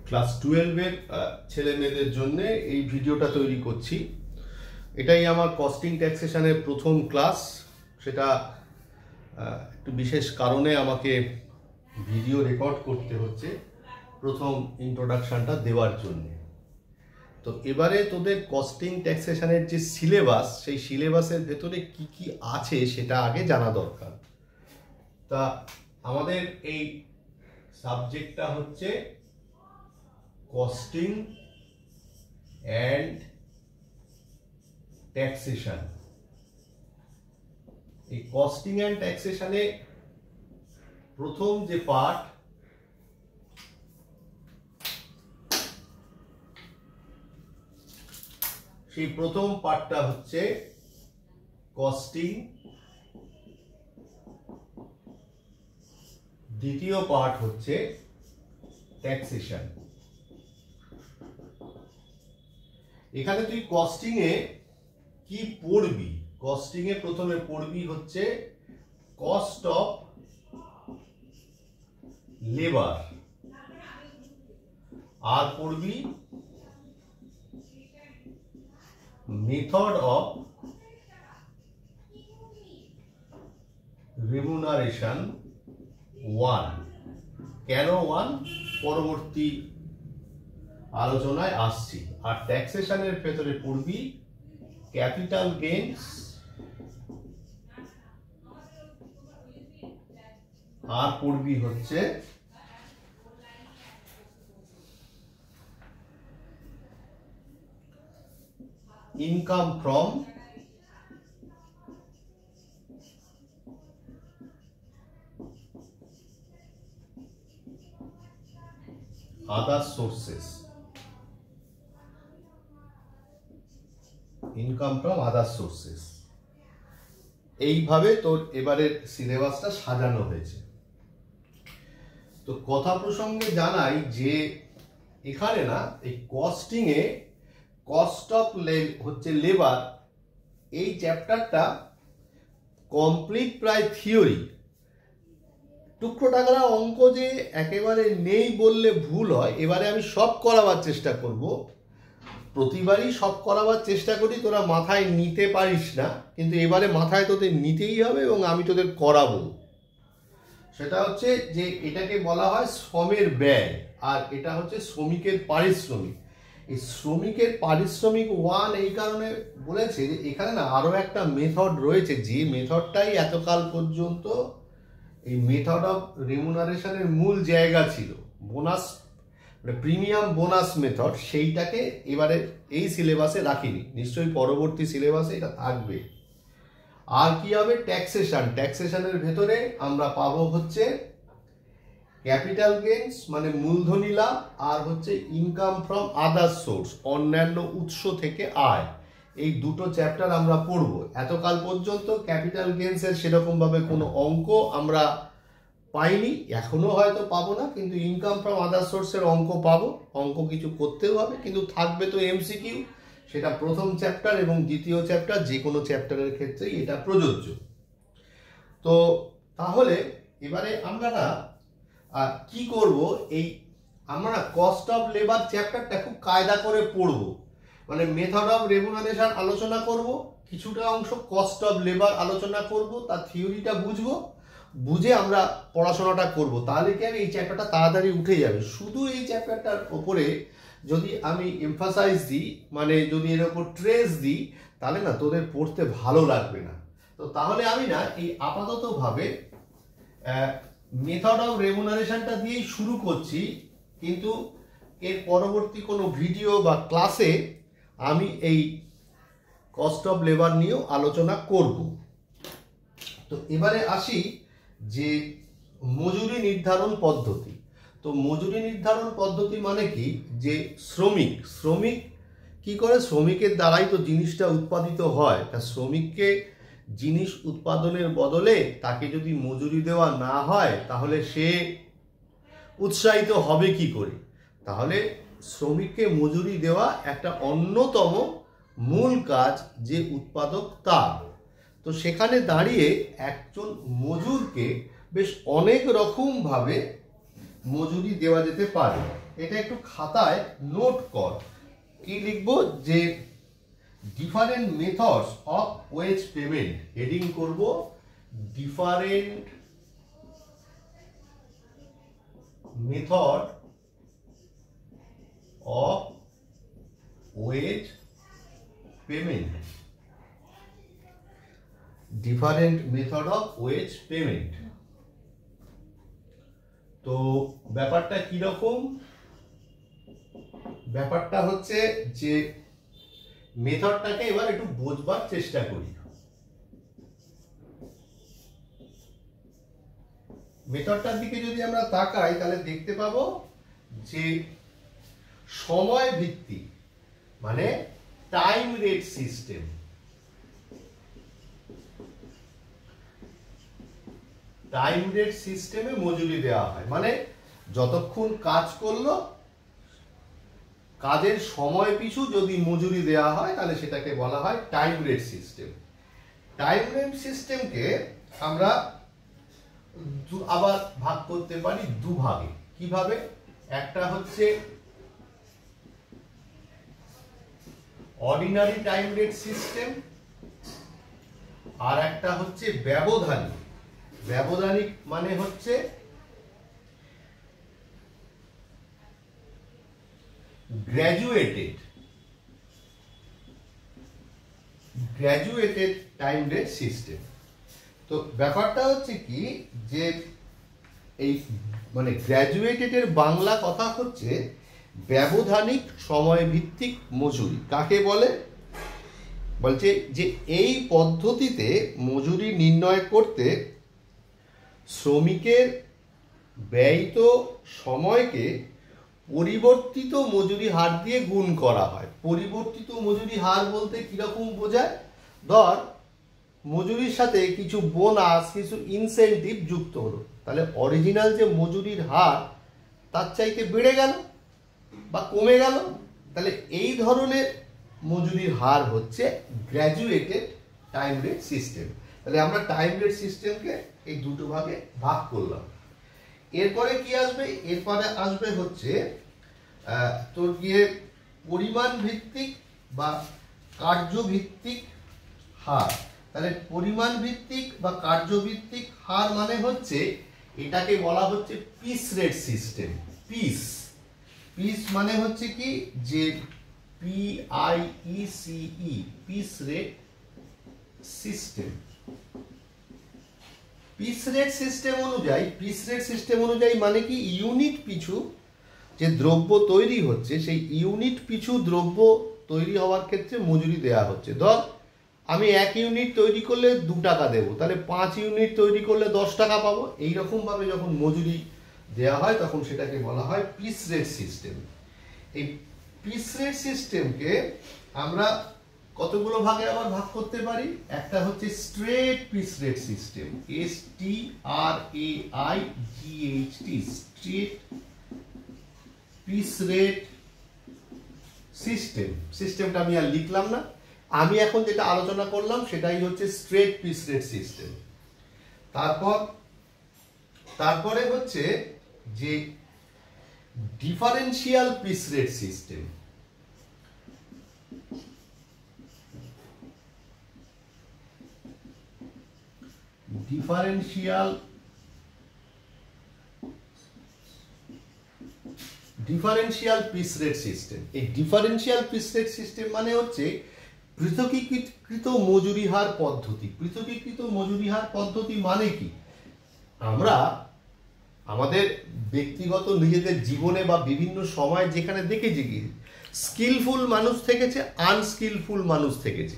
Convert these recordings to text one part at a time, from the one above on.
Class 12 এর ছেলে মেয়েদের জন্য এই ভিডিওটা তৈরি করছি। এটাই আমার কস্টিং ট্যাক্সেশনের প্রথম ক্লাস। সেটা একটু বিশেষ কারণে আমাকে ভিডিও রেকর্ড করতে হচ্ছে প্রথম ইন্ট্রোডাকশনটা দেওয়ার জন্য। তো এবারে তোদের কস্টিং ট্যাক্সেশনের যে সিলেবাস, সেই সিলেবাসের ভেতরে কি কি আছে সেটা আগে জানা দরকার। তা আমাদের এই সাবজেক্টটা হচ্ছে কস্টিং অ্যান্ড ট্যাক্সেশন। এই কস্টিং অ্যান্ড ট্যাক্সেশনে প্রথম যে পার্ট, সেই প্রথম পার্টটা হচ্ছে কস্টিং, দ্বিতীয় পার্ট হচ্ছে ট্যাক্সেশন। এখানে তুই কস্টিং এ কি পড়বি? কস্টিং এ প্রথমে পড়বি হচ্ছে কস্ট অফ লেবার, আর পড়বি মেথড অফ রিমুনারেশন 1। কেন 1 পরবর্তী আলোচনায় আসছি। আর ট্যাক্সেশনের ভেতরে পড়বি ক্যাপিটাল গেইনস, আর পড়বি হচ্ছে income from other sources. Income from other sources. এইভাবে তোর এবারের সিলেবাসটা সাজানো হয়েছে। তো কথা প্রসঙ্গে জানাই যে এখানে না, এই কস্টিং এ কস্ট অফ হচ্ছে লেবার, এই চ্যাপ্টারটা কমপ্লিট প্রায় থিওরি। টুকরো টাকার অঙ্ক যে একেবারে নেই বললে ভুল হয়। এবারে আমি সব করাবার চেষ্টা করব। প্রতিবারই সব করাবার চেষ্টা করি, তোরা মাথায় নিতে পারিস না, কিন্তু এবারে মাথায় তোদের নিতেই হবে এবং আমি তোদের করাবো। সেটা হচ্ছে যে এটাকে বলা হয় শ্রমের ব্যয়, আর এটা হচ্ছে শ্রমিকের পারিশ্রমিক। এই শ্রমিকের পারিশ্রমিক 1 এই কারণে বলেছে যে এখানে না আরো একটা মেথড রয়েছে, যে মেথডটাই এতকাল পর্যন্ত এই মেথড অফ রিমুনারেশনের মূল জায়গা ছিল, বোনাস প্রিমিয়াম বোনাস মেথড। সেইটাকে এবারে এই সিলেবাসে রাখিনি, নিশ্চয়ই পরবর্তী সিলেবাসে এটা থাকবে। আর কি হবে? ট্যাক্সেশন। ট্যাক্সেশনের ভেতরে আমরা পাবো হচ্ছে ক্যাপিটাল গেইনস মানে মূলধনী লাভ, আর হচ্ছে ইনকাম ফ্রম আদার সোর্স অন্যান্য উৎস থেকে আয়। এই দুটো চ্যাপ্টার আমরা পড়ব। এতকাল পর্যন্ত ক্যাপিটাল গেইনসের সেরকম ভাবে কোনো অঙ্ক আমরা পাইনি, এখনো হয়তো পাবো না, কিন্তু ইনকাম ফ্রম আদার সোর্সের অঙ্ক পাবো। অঙ্ক কিছু করতেও হবে, কিন্তু থাকবে তো এমসিকিউ। সেটা প্রথম চ্যাপ্টার এবং দ্বিতীয় চ্যাপ্টার, যে কোনো চ্যাপ্টারের ক্ষেত্রেই এটা প্রযোজ্য। তো তাহলে এবারে আমরা না কি করব, এই আমরা কস্ট অফ লেবার চ্যাপ্টারটা খুব কায়দা করে পড়ব। মানে মেথড অফ রেমুনারেশন আলোচনা করব, কিছুটা অংশ কস্ট অফ লেবার আলোচনা করব, তার থিওরিটা বুঝবো, বুঝে আমরা পড়াশোনাটা করব। তাহলে কি আমি এই চ্যাপ্টারটা তাড়াতাড়ি উঠে যাবে। শুধু এই চ্যাপ্টারটার ওপরে যদি আমি এমফাসাইজ দিই, মানে যদি এর ওপর ট্রেস দিই, তাহলে না তোদের পড়তে ভালো লাগবে না। তো তাহলে আমি না এই আপাততভাবে মেথড অফ রেমুনারেশনটা দিয়েই শুরু করছি, কিন্তু এর পরবর্তী কোনো ভিডিও বা ক্লাসে আমি এই কস্ট অফ লেবার নিয়েও আলোচনা করব। তো এবারে আসি যে মজুরি নির্ধারণ পদ্ধতি। তো মজুরি নির্ধারণ পদ্ধতি মানে কি, যে শ্রমিক কি করে? শ্রমিকের দ্বারাই তো জিনিসটা উৎপাদিত হয়। তা শ্রমিককে জিনিস উৎপাদনের বদলে তাকে যদি মজুরি দেওয়া না হয়, তাহলে সে উৎসাহিত হবে কি করে? তাহলে শ্রমিককে মজুরি দেওয়া একটা অন্যতম মূল কাজ যে উৎপাদক তার। তো সেখানে দাঁড়িয়ে একজন মজুরকে বেশ অনেক রকম ভাবে মজুরি দেওয়া যেতে পারে। এটা একটু খাতায় নোট কর। কি লিখবো? যে different methods of wage payment, heading করব different method of wage payment, different method of wage payment. তো ব্যাপারটা কি রকম? ব্যাপারটা হচ্ছে যে মেথডটাকে এবার একটু বোঝবার চেষ্টা করি। মেথডটার দিকে যদি আমরা তাকাই তাহলে দেখতে পাবো যে সময় ভিত্তিক, মানে time rate system, time rate সিস্টেমে মজুরি দেওয়া হয়। মানে যতক্ষণ কাজ করলো কাজের সময় পিছু যদি মজুরি দেওয়া হয় তাহলে সেটাকে বলা হয় time rate system. Time rate সিস্টেমকে আমরা আবার ভাগ করতে পারি দুভাগে। কিভাবে? একটা হচ্ছে অর্ডিনারি টাইম রেট সিস্টেম, আর একটা হচ্ছে ব্যবধানিক। ব্যবধানিক মানে হচ্ছে গ্র্যাজুয়েটেড টাইম রেট সিস্টেম। তো ব্যাপারটা হচ্ছে কি যে এই মানে গ্র্যাজুয়েটেডের বাংলা কথা হচ্ছে ব্যবধানিক সময় ভিত্তিক মজুরি। কাকে বলে? বলছে যে এই পদ্ধতিতে মজুরি নির্ণয় করতে শ্রমিকের ব্যয়িত সময়কে পরিবর্তিত মজুরি হার দিয়ে গুণ করা হয়। পরিবর্তিত মজুরি হার বলতে কিরকম বোঝায়? ধর মজুরির সাথে কিছু বোনাস, কিছু ইনসেন্টিভ যুক্ত হলো, তাহলে অরিজিনাল যে মজুরির হার তার চাইতে বেড়ে গেল বা কমে গেল, তাহলে এই ধরনের মজুরির হার হচ্ছে গ্র্যাজুয়েটেড টাইম রেট সিস্টেম। তাহলে আমরা টাইম রেট সিস্টেমকে এই দুটো ভাগে ভাগ করলাম। এরপরে কি আসবে? এরপরে আসবে হচ্ছে তোর গিয়ে পরিমাণ ভিত্তিক বা কার্যভিত্তিক হার। তাহলে পরিমাণ ভিত্তিক বা কার্যভিত্তিক হার মানে হচ্ছে এটাকে বলা হচ্ছে piece rate system. Piece piece মানে হচ্ছে কি যে PIECE, piece rate system. Piece rate system অনুযায়ী মানে কি ইউনিট পিছু যে দ্রব্য তৈরি হচ্ছে সেই ইউনিট পিছু দ্রব্য তৈরি হওয়ার ক্ষেত্রে মজুরি দেওয়া হচ্ছে। ধর আমি 1 ইউনিট তৈরি করলে 2 টাকা দেবো, তাহলে 5 ইউনিট তৈরি করলে 10 টাকা পাবো। এইরকম ভাবে যখন মজুরি দেওয়া হয় তখন সেটাকে বলা হয় পিস রেট সিস্টেম। এই পিস রেট সিস্টেমকে আমরা কতগুলো ভাগে আবার ভাগ করতে পারি? একটা হচ্ছে straight piece rate system, STRAIGHT, straight piece rate system. সিস্টেমটা আমি আর লিখলাম না, আমি এখন যেটা আলোচনা করলাম সেটাই হচ্ছে স্ট্রেট পিস রেট সিস্টেম। তারপরে হচ্ছে যে differential piece rate system. Differential piece rate system. এই ডিফারেন্সিয়াল পিস রেট সিস্টেম মানে হচ্ছে পৃথকীকৃত মজুরি হার পদ্ধতি। পৃথকীকৃত মজুরি হার পদ্ধতি মানে কি? আমরা আমাদের ব্যক্তিগত নিজেদের জীবনে বা বিভিন্ন সময় যেখানে দেখেছি কি স্কিলফুল মানুষ থেকেছে, আনস্কিলফুল মানুষ থেকেছে।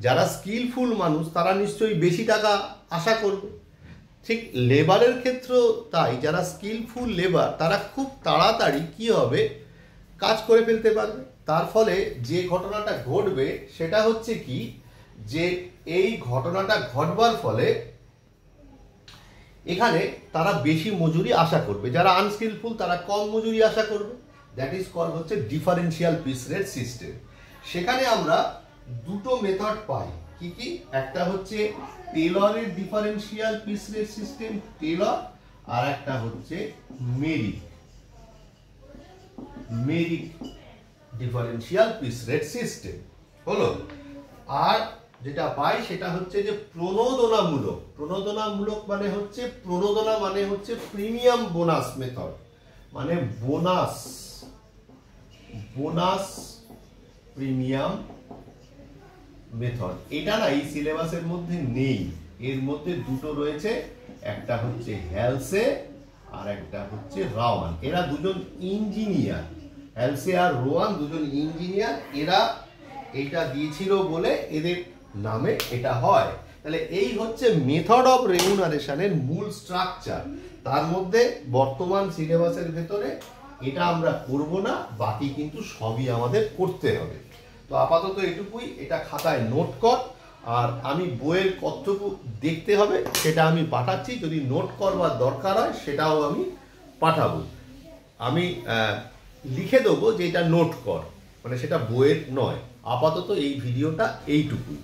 যারা স্কিলফুল মানুষ তারা নিশ্চয়ই বেশি টাকা আশা করবে। ঠিক লেবারের ক্ষেত্রেও তাই, যারা স্কিলফুল লেবার তারা খুব তাড়াতাড়ি কি হবে কাজ করে ফেলতে পারবে। তার ফলে যে ঘটনাটা ঘটবে সেটা হচ্ছে কি যে এই ঘটনাটা ঘটবার ফলে এখানে তারা বেশি মজুরি আশা করবে, যারা আনস্কিলফুল তারা কম মজুরি আশা করবে। দ্যাট ইজ কল্ড হচ্ছে ডিফারেন্সিয়াল পিস রেট সিস্টেম। সেখানে আমরা দুটো মেথড পাই। কি কি? একটা হচ্ছে টেলরের differential piece rate system, Taylor, আর একটা হচ্ছে Merrick differential piece rate system হলো। আর যেটা পাই সেটা হচ্ছে যে প্রণোদনামূলক মানে হচ্ছে প্রিমিয়াম বোনাস মেথড, মানে বোনাস প্রিমিয়াম মেথড। এটা না এই সিলেবাসের মধ্যে নেই, এর মধ্যে দুটো রয়েছে, একটা হচ্ছে হ্যালসে আর একটা হচ্ছে রাওয়ান। এরা দুজন ইঞ্জিনিয়ার, হ্যালসে আর রোয়ান দুজন ইঞ্জিনিয়ার, এরা এটা দিয়েছিল বলে এদের নামে এটা হয়। তাহলে এই হচ্ছে মেথড অফ রেমুনারেশনের মূল স্ট্রাকচার। তার মধ্যে বর্তমান সিলেবাসের ভেতরে এটা আমরা করব না, বাকি কিন্তু সবই আমাদের করতে হবে। তো আপাতত এটুকুই, এটা খাতায় নোট কর। আর আমি বইয়ের কতটুকু দেখতে হবে সেটা আমি পাঠাচ্ছি, যদি নোট করবার দরকার হয় সেটাও আমি পাঠাবো। আমি লিখে দেবো যে এটা নোট কর, মানে সেটা বইয়ের নয়। আপাতত এই ভিডিওটা এইটুকুই।